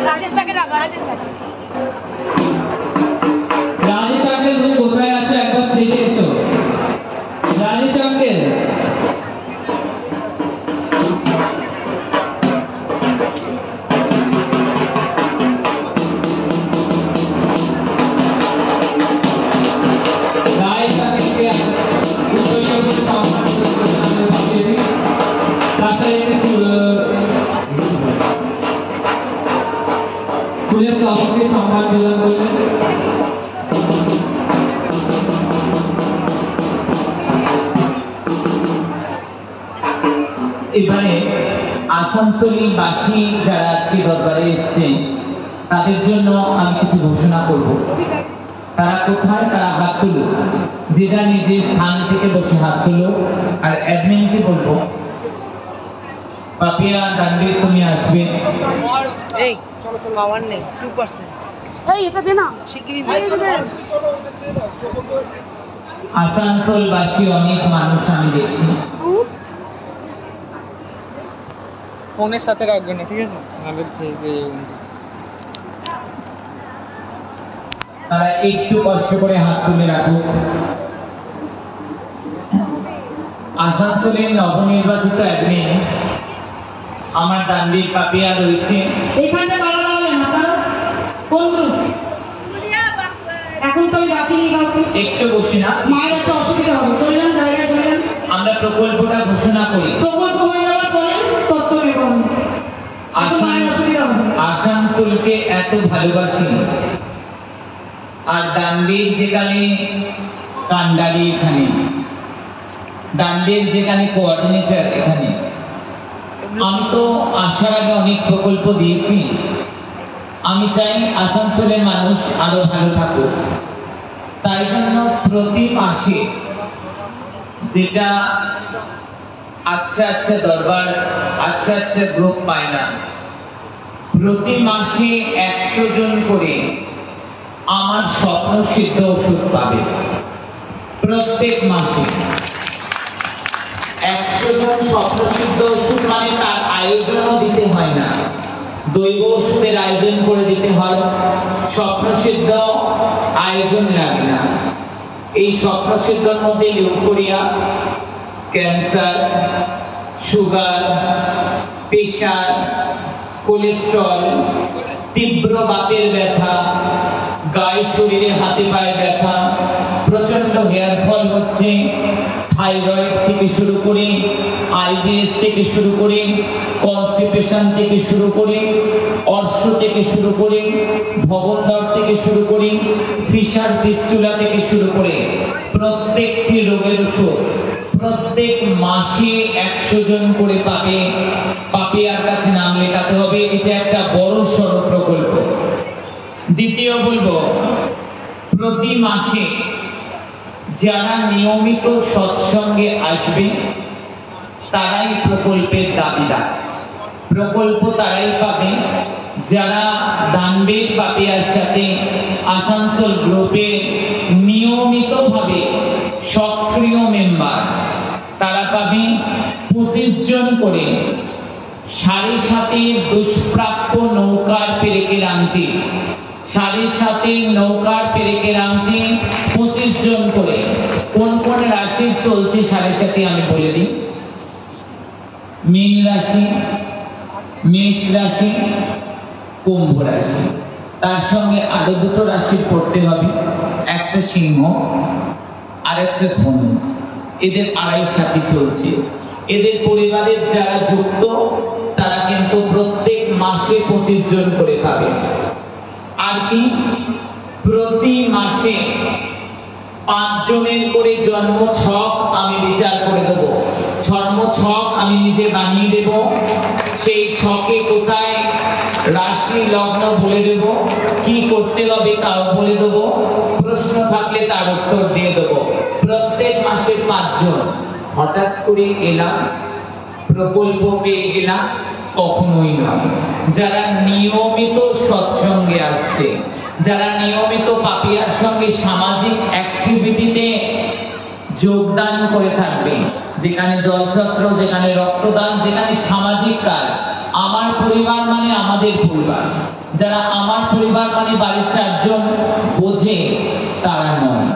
রাজেশ তাকে ডাকা, রাজেশ তাকে। রাজেশ আঙ্কেল তুমি কোথায় আছো একবার স্টেজে এসো। রাজেশ আঙ্কেল রাজেশ আঙ্কেলকে উত্তরীয় করে সম্মান করতে আমাদের পাঠিয়ে দিই। তার সাথে ফুলের তবকে সম্মান প্রদান করলেন। এবারে আসানসোলবাসী যারা আজকে দরবারে এসেছেন তাদের জন্য আমি কিছু ঘোষণা করব। তারা কোথায়, তারা হাত তুলো, যে যা নিজের স্থান থেকে বসে হাত তুলো। আর অ্যাডমিনকে বলবো পাপিয়া দানবীর তুমি আসবে। এই পাওয়ার নেই 2%। এই এটা দে না, শিগগিরই আসানসোলবাসী অনেক মানুষ আমি দেখছি, ফোনের সাথে রাখবেন না, ঠিক আছে? নাহলে তারা একটু কষ্ট করে হাত তুলে রাখুক। আসানসোলের নবনির্বাচিত অ্যাডমিন আমার দানবীর পাপিয়া রয়েছে। এইখানটা কারা দাঁড়ালেন আপনারা? কোন গ্রুপ? এখন তো আমি ডাকিনি কাউকে। একটু বসি না, মায়ের একটা অসুবিধা হবে, চলে যান জায়গায়, চলে যান। আমরা প্রকল্পটা ঘোষণা করি। প্রকল্প হয়ে যাওয়ার পরে তথ্য নেব আমি। এখন মায়ের অসুবিধা হবে। আসানসোলকে এত ভালোবাসি, আর দানবীর যেখানে কান্ডারি এখানে, দানবীর যেখানে কোঅর্ডিনেটর এখানে। আমি তো আসার আগে অনেক প্রকল্প দিয়েছি। আমি চাই আসানসোলের মানুষ আরো ভালো থাকুক। তাই জন্য প্রতি মাসে যেটা আচ্ছা আচ্ছা দরবার, আচ্ছা আচ্ছা গ্রুপ পায় না। প্রতি মাসে 100 জন করে আমার স্বপ্ন সিদ্ধ ওষুধ পাবে। প্রত্যেক মাসে 100 জন স্বপ্ন সিদ্ধ ওষুধ, মানে তার আয়োজনও দিতে হয় না, দৈব ওষুধের আয়োজন করে দিতে হয়, স্বপ্ন সিদ্ধ আয়োজন লাগে না। এই স্বপ্ন সিদ্ধর মধ্যে leucorrhoea, cancer, sugar, pressure, cholesterol, তীব্র বাতের ব্যথা, গায়ে শরীরে হাতে পায়ে ব্যথা, প্রচন্ড হেয়ার ফল হচ্ছে, থাইরয়েড থেকে শুরু করে, আইবিএস থেকে শুরু করে, কনস্টিপেশন থেকে শুরু করে, অর্শ থেকে শুরু করে, ভবনদ্বার থেকে শুরু করে, ফিশার ফিস্টুলা থেকে শুরু করে প্রত্যেকটি রোগের ওষুধ প্রত্যেক মাসে 100 জন করে পাবে। পাপিয়ার কাছে নাম লেখাতে হবে। এটা একটা বড় সড়ো প্রকল্প। দ্বিতীয় বলবো, প্রতি মাসে যারা নিয়মিত সৎসঙ্গে আসবে তারাই প্রকল্পের দাবিদার। প্রকল্প তারাই পাবে যারা দানবীর পাপিয়ার সাথে আসানসোল গ্রুপে নিয়মিতভাবে সক্রিয় মেম্বার। তারা পাবে 25 জন করে 7.5 দুষ্প্রাপ্য নৌকার পেরেকের আংটি, 7.5 নৌকার পেরেকের আংটি 25 জন করে। কোন কোন রাশি চলছে 7.5 আমি বলে দিই। মীন রাশি, মেষ রাশি, কুম্ভ রাশি। তার সঙ্গে আরো 2টো রাশির পড়তে হবে, একটা সিংহ আর একটা ধনু। এদের 2.5 চলছে। এদের পরিবারের যারা যুক্ত তারা কিন্তু প্রত্যেক মাসে 25 জন করে পাবে। আর কি, প্রতি মাসে 5 জনের করে জন্ম ছক আমি বিচার করে দেব। জন্ম ছক আমি নিজে বানিয়ে দেব। সেই ছকে কোথায় রাশি লগ্ন বলে দেব, কি করতে হবে তাও বলে দেব, প্রশ্ন থাকলে তার উত্তর দিয়ে দেব। প্রত্যেক মাসে 5 জন। হঠাৎ করে এলাম, প্রকল্প পেয়ে গেলাম, কখনোই নয়। যারা নিয়মিত সৎসঙ্গে আসছে, যারা নিয়মিত পাপিয়ার সঙ্গে সামাজিক অ্যাক্টিভিটিতে যোগদান করে থাকবে, যেখানে জলছত্র, যেখানে রক্তদান, যেখানে সামাজিক কাজ। আমার পরিবার মানে আমাদের পরিবার। যারা আমার পরিবার মানে বাড়ির 4 জন বোঝে তারা নয়।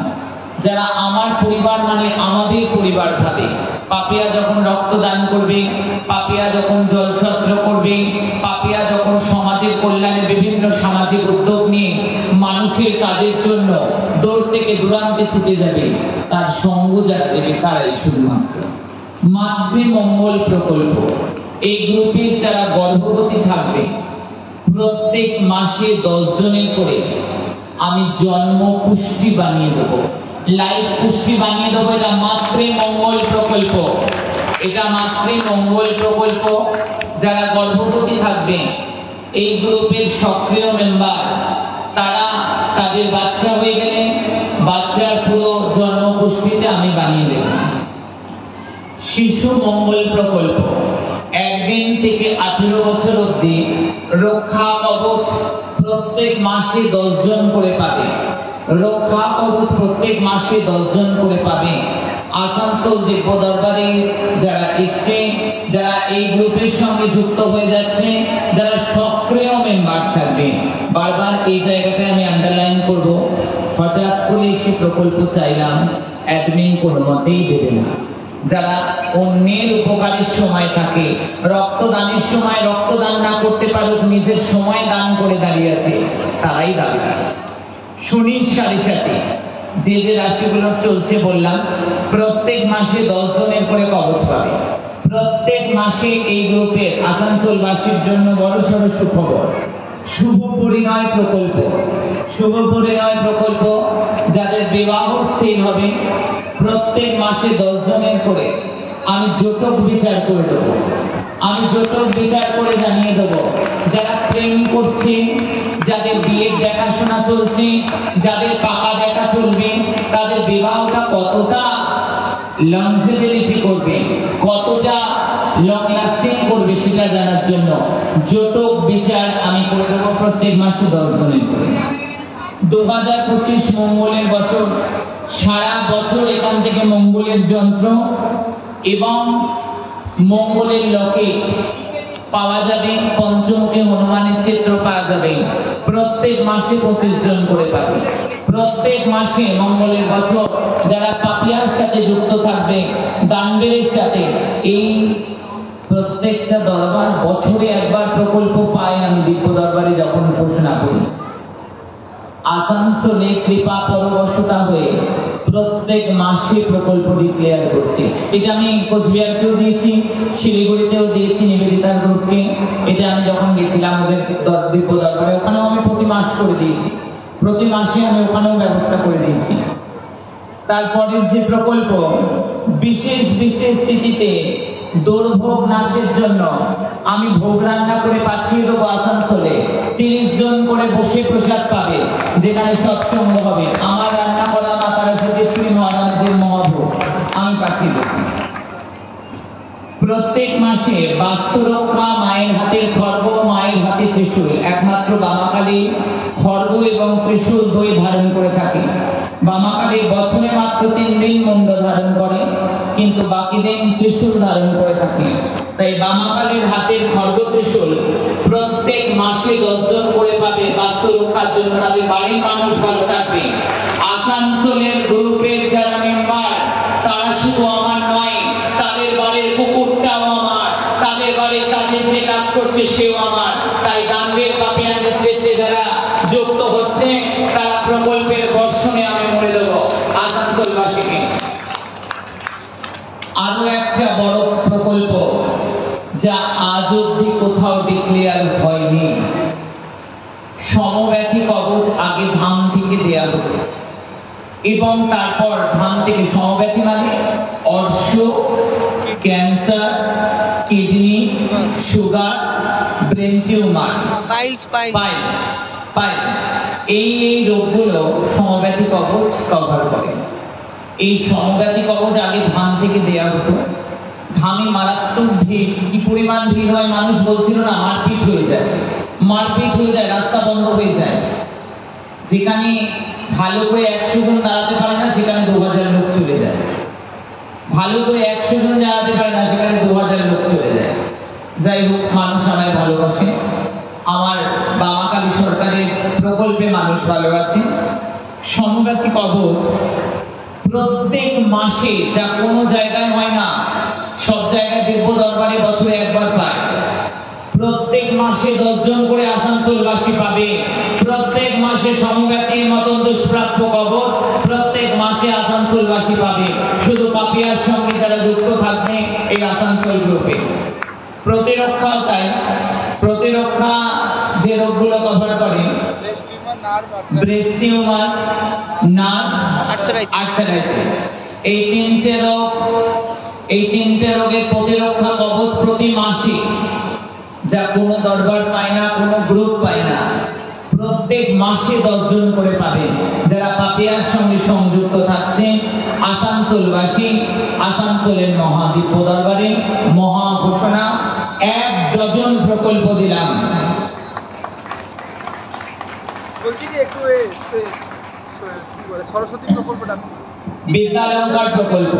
যারা আমার পরিবার মানে আমাদের পরিবার ভাবে। পাপিয়া যখন রক্তদান করবে, পাপিয়া যখন জলছত্র করবে, পাপিয়া যখন সমাজের কল্যাণে বিভিন্ন সামাজিক উদ্যোগ নিয়ে মানুষের কাজের জন্য দূর থেকে দূরান্তে ছুটে যাবে, তার সঙ্গ যারা দেবে তারাই শুধুমাত্র। মাতৃমঙ্গল প্রকল্প, এই গ্রুপের যারা গর্ভবতী থাকবে প্রত্যেক মাসে 10 জনের করে আমি জন্ম পুষ্টি বানিয়ে দেবো, লাইফ পুষ্টি বানিয়ে দেবো। এটা মাতৃমঙ্গল প্রকল্প। এটা মাতৃমঙ্গল প্রকল্প। যারা গর্ভবতী থাকবে এই গ্রুপের সক্রিয় মেম্বার, তারা তাদের বাচ্চা হয়ে গেলে বাচ্চার পুরো জন্ম পুষ্টিতে আমি বানিয়ে দেব। শিশু মঙ্গল প্রকল্প, 1 দিন থেকে 18 বছর অবধি রক্ষা কবচ প্রত্যেক মাসে 10 জন করে পাবে। রক্ষা কবচ প্রত্যেক মাসে 10 জন করে পাবে। আসানসোল দিব্য দরবারে যারা এসছে, যারা এই গ্রুপের সঙ্গে যুক্ত হয়ে যাচ্ছে, যারা সক্রিয় মেম্বার থাকবে, বারবার এই জায়গাটা আমি আন্ডারলাইন করব। হঠাৎ করে এসে প্রকল্প চাইলাম, অ্যাডমিন কোনো মতেই দেবে না। যারা অন্যের উপকারের সময় থাকে, রক্তদানের সময় রক্তদান না করতে পারুক, নিজের সময় দান করে দাঁড়িয়ে আছে, তারাই দাবি। শনির 7.5 যে যে রাশিগুলো চলছে বললাম, প্রত্যেক মাসে 10 জনের করে কবচ পাবে। প্রত্যেক মাসে এই গ্রুপের আসানসোলবাসীর জন্য বড় সড় সুখবর, শুভ পরিণয় প্রকল্প। শুভ পরিণয় প্রকল্প, যাদের বিবাহ স্থির হবে প্রত্যেক মাসে 10 জনের করে আমি জটক বিচার করে দেবো। আমি জটক বিচার করে জানিয়ে দেবো যারা প্রেম করছে, যাদের বিয়ের দেখাশোনা চলছে, যাদের পাকা দেখা চলবে, তাদের বিবাহটা কতটা লংজিবিলিটি করবে, কতটা লং লাস্টিং করবে সেটা জানার জন্য জটক বিচার আমি করে দেবো প্রত্যেক মাসে 10 জনের করে। 2025 মঙ্গলের বছর, সারা বছর এখান থেকে মঙ্গলের যন্ত্র এবং মঙ্গলের লকেট পাওয়া যাবে, পঞ্চমুখী হনুমানের চিত্র পাওয়া যাবে। প্রত্যেক মাসে 25 জন করে পাবে। প্রত্যেক মাসে মঙ্গলের বছর যারা পাপিয়ার সাথে যুক্ত থাকবে, দানবীরের সাথে, এই প্রত্যেকটা দরবার বছরে একবার প্রকল্প পায়। আমি দিব্য দরবারে যখন ঘোষণা করি, আসানসোলে কৃপা পরবশতা হয়ে প্রত্যেক মাসে প্রকল্প ডিক্লেয়ার করছি। এটা আমি কোচবিহারকেও দিয়েছি, শিলিগুড়িতেও দিয়েছি নিবেদিতার গ্রুপকে। এটা আমি যখন গেছিলাম ওদের দিব্য দরবারে, ওখানেও আমি প্রতি মাস করে দিয়েছি, প্রতি মাসে আমি ওখানেও ব্যবস্থা করে দিয়েছি। তারপরের যে প্রকল্প, বিশেষ বিশেষ তিথিতে দুর্ভোগ নাশের জন্য আমি ভোগ রান্না করে পাঠিয়ে দেবো আসানসোলে। 30 জন করে বসে প্রসাদ পাবে, যেখানে সৎসঙ্গ হবে। আমার রান্না করা মাতারা সতীশ্রী মহারাজের মহাভোগ আমি পাঠিয়ে দেবো। প্রত্যেক মাসে বাস্তুরক্ষা, মায়ের হাতের খড়গ, মায়ের হাতে ত্রিশূল, একমাত্র বামাকালী খড়গ এবং ত্রিশূল দুই ধারণ করে থাকে। বামাকালী বছরে মাত্র 3 দিন মুন্ড ধারণ করে, কিন্তু বাকি দিন ত্রিশূল ধারণ করে থাকে। তাই বামাকালীর হাতের খড়গ ত্রিশূল প্রত্যেক মাসে 10 জন করে পাবে বাস্তু রক্ষার জন্য। তাদের বাড়ির মানুষ ভালো থাকবে। আসানসোলের গ্রুপের যারা মেম্বার, তারা শুধু আমার নয়, তাদের বাড়ির কুকুরটাও আমার, তাদের বাড়ির কাজের যে কাজ করছে সেও আমার। তাই দানবীর পাপিয়ার নেতৃত্বে যারা যুক্ত হচ্ছে, তারা প্রকল্পের বর্ষণে আমি মরে দেবো আসানসোলবাসীকে। আরো একটা বড় প্রকল্প যা আজ অব্দি কোথাও ডিক্লেয়ার হয়নি, সমব্যাথী কবচ। আগে ধাম থেকে দেয়া হতো এবং তারপর ধাম থেকে, সমব্যাথী মানে অর্শ, cancer, kidney, sugar, brain tumour, piles, এই রোগগুলো সমব্যাথী কবচ কভার করে। এই সমব্যাথী কবচ আগে ধাম থেকে দেয়া হতো। ধামে মারাত্মক ভিড়, কি পরিমাণ ভিড় হয় মানুষ বলছিল না, মারপিট হয়ে যায়, রাস্তা বন্ধ হয়ে যায়। যেখানে ভালো করে 100 জন দাঁড়াতে পারে না, সেখানে 2000 লোক চলে যায়। ভালো করে 100 জন দাঁড়াতে পারে না, সেখানে 2000 লোক চলে যায়। যাই হোক, মানুষ আমায় ভালোবাসে। আমার বামাকালী সরকারের প্রকল্পে মানুষ ভালো আছে। সমব্যাথী কবচ প্রত্যেক মাসে, যা কোনো জায়গায় হয় না, সব জায়গায় দিব্য দরবারে বছরে একবার পায়। প্রত্যেক মাসে 10 জন করে আসানসোলবাসী পাবে। প্রত্যেক মাসে সমব্যাথীর মতন দুষ্প্রাপ্য কবচ প্রত্যেক মাসে আসানসোলবাসী পাবে। শুধু পাপিয়ার সঙ্গে যারা যুক্ত থাকবে এই আসানসোল গ্রুপে। প্রতিরক্ষাও তাই। প্রতিরক্ষা যে রোগগুলো কভার করে, ব্রেস্ট টিউমার, নার্ভ, আর্থারাইটিস, এই 3টে রোগ, এই 3টে রোগের প্রতিরক্ষা কবচ প্রতি মাসে, যা কোনো দরবার পায় না, কোনো গ্রুপ পায় না, প্রত্যেক মাসে 10 জন করে পাবে। যারা পাপিয়ার সঙ্গে সংযুক্ত থাকছে আসানসোলবাসী, আসানসোলের মহাদিব্য দরবারে মহা ঘোষণা, 1 ডজন প্রকল্প দিলাম। বলছি কি একটু সরস্বতী প্রকল্পটা, বিদ্যালঙ্কার প্রকল্প,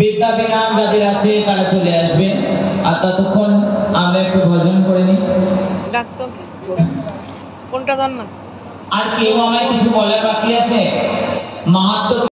বিদ্যা বিনাম যাদের আছে তারা চলে আসবে। আর ততক্ষণ আমরা একটু ভজন করে নিই। কোনটা জান না? আর কেউ আমায় কিছু বলার বাকি আছে? মাহাত্ম্য